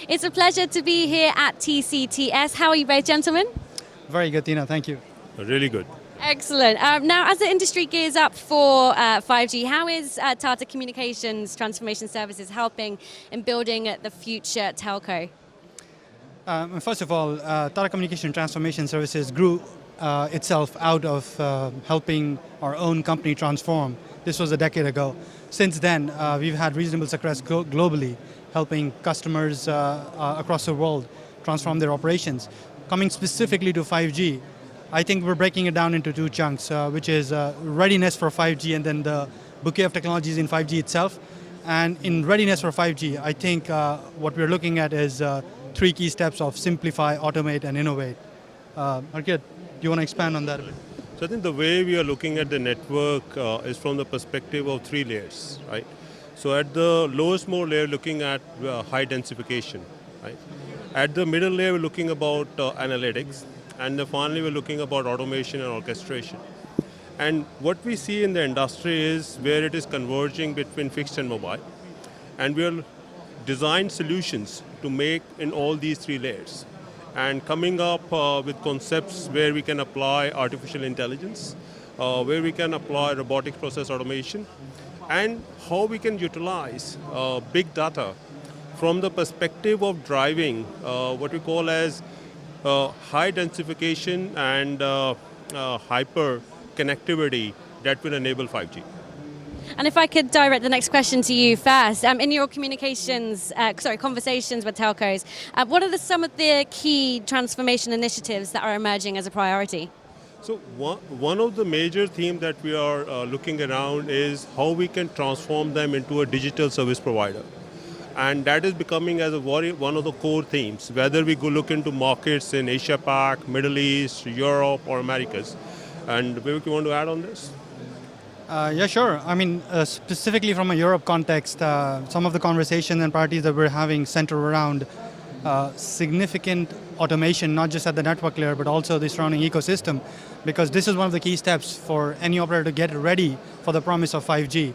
It's a pleasure to be here at TCTS. How are you both, gentlemen? Very good, Tina. Thank you. Really good. Excellent. Now, as the industry gears up for 5G, how is Tata Communications Transformation Services helping in building the future telco? First of all, Tata Communication Transformation Services grew itself out of helping our own company transform. This was a decade ago. Since then, we've had reasonable success globally, helping customers across the world transform their operations. Coming specifically to 5G, I think we're breaking it down into two chunks, which is readiness for 5G and then the bouquet of technologies in 5G itself. And in readiness for 5G, I think what we're looking at is three key steps of simplify, automate, and innovate. Harkirit, do you want to expand on that a bit? So I think the way we are looking at the network is from the perspective of three layers, right? So at the lowest mode layer, looking at high densification, right? At the middle layer, we're looking about analytics. And then finally, we're looking about automation and orchestration. And what we see in the industry is where it is converging between fixed and mobile. And we'll design solutions to make in all these three layers. And coming up with concepts where we can apply artificial intelligence, where we can apply robotic process automation, and how we can utilize big data from the perspective of driving what we call as high densification and hyper connectivity that will enable 5G. And if I could direct the next question to you first, in your conversations with telcos, what are some of the key transformation initiatives that are emerging as a priority? So one of the major themes that we are looking around is how we can transform them into a digital service provider. And that is becoming as one of the core themes, whether we go look into markets in Asia Pac, Middle East, Europe, or Americas. And Vivek, you want to add on this? Yeah, sure. I mean, specifically from a Europe context, some of the conversations and priorities that we're having center around significant automation, not just at the network layer, but also the surrounding ecosystem, because this is one of the key steps for any operator to get ready for the promise of 5G.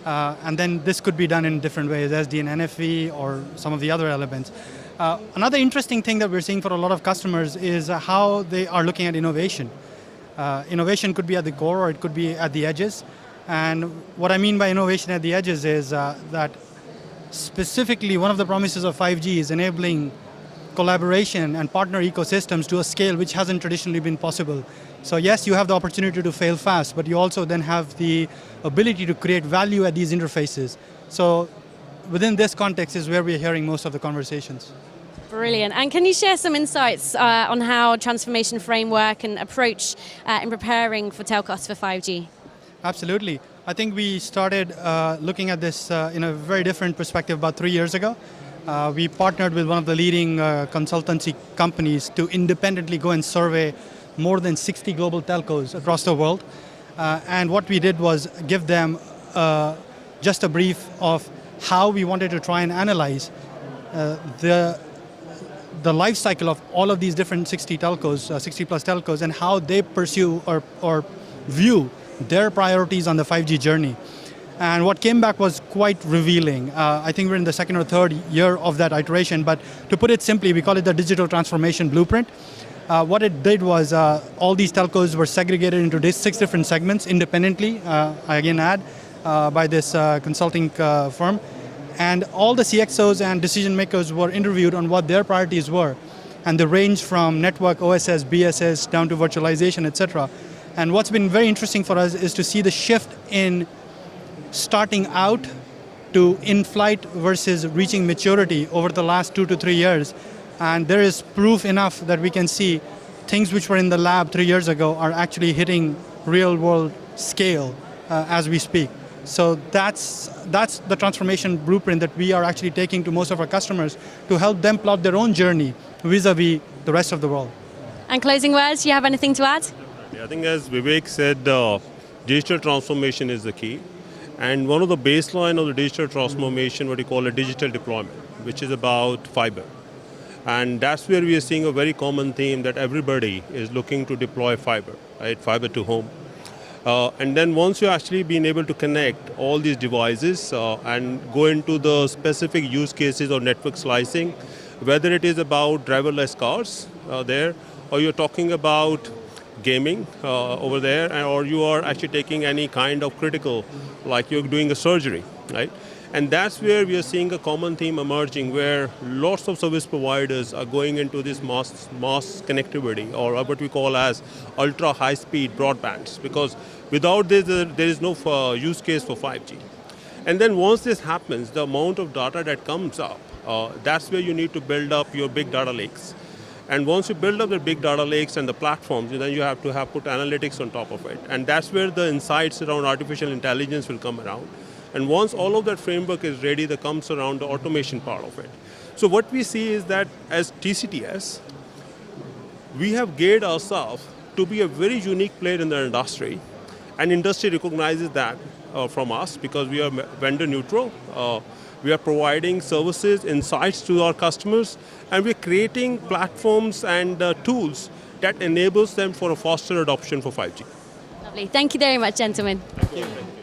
And then this could be done in different ways, SD and NFV or some of the other elements. Another interesting thing that we're seeing for a lot of customers is how they are looking at innovation. Innovation could be at the core or it could be at the edges. And what I mean by innovation at the edges is that specifically one of the promises of 5G is enabling collaboration and partner ecosystems to a scale which hasn't traditionally been possible. So yes, you have the opportunity to fail fast, but you also then have the ability to create value at these interfaces. So within this context is where we're hearing most of the conversations. Brilliant. And can you share some insights on how transformation framework and approach in preparing for telcos for 5G? Absolutely. I think we started looking at this in a very different perspective about 3 years ago. We partnered with one of the leading consultancy companies to independently go and survey more than 60 global telcos across the world. And what we did was give them just a brief of how we wanted to try and analyze the life cycle of all of these different 60 telcos, 60 plus telcos, and how they pursue or view their priorities on the 5G journey. And what came back was quite revealing. I think we're in the second or third year of that iteration, but to put it simply, we call it the digital transformation blueprint. What it did was all these telcos were segregated into 6 different segments independently, I again add, by this consulting firm. And all the CXOs and decision makers were interviewed on what their priorities were. And they range from network, OSS, BSS, down to virtualization, etc. And what's been very interesting for us is to see the shift in starting out to in-flight versus reaching maturity over the last 2 to 3 years. And there is proof enough that we can see things which were in the lab 3 years ago are actually hitting real-world scale as we speak. So that's the transformation blueprint that we are actually taking to most of our customers to help them plot their own journey vis-a-vis the rest of the world. And closing words, do you have anything to add? I think as Vivek said, digital transformation is the key. And one of the baseline of the digital transformation, what we call a digital deployment, which is about fiber. And that's where we are seeing a very common theme that everybody is looking to deploy fiber, right? Fiber to home. And then once you've actually been able to connect all these devices and go into the specific use cases of network slicing, whether it is about driverless cars there, or you're talking about gaming over there, or you are actually taking any kind of critical, like you're doing a surgery, right? And that's where we are seeing a common theme emerging, where lots of service providers are going into this mass connectivity, or what we call as ultra high speed broadbands, because without this there is no use case for 5G. And then once this happens, the amount of data that comes up, that's where you need to build up your big data lakes. And once you build up the big data lakes and the platforms, then you have to put analytics on top of it. And that's where the insights around artificial intelligence will come around. And once all of that framework is ready, that comes around the automation part of it. So what we see is that as TCTS, we have geared ourselves to be a very unique player in the industry. And industry recognizes that from us because we are vendor neutral. We are providing services, insights to our customers, and we're creating platforms and tools that enables them for a faster adoption for 5G. Lovely. Thank you very much, gentlemen. Thank you.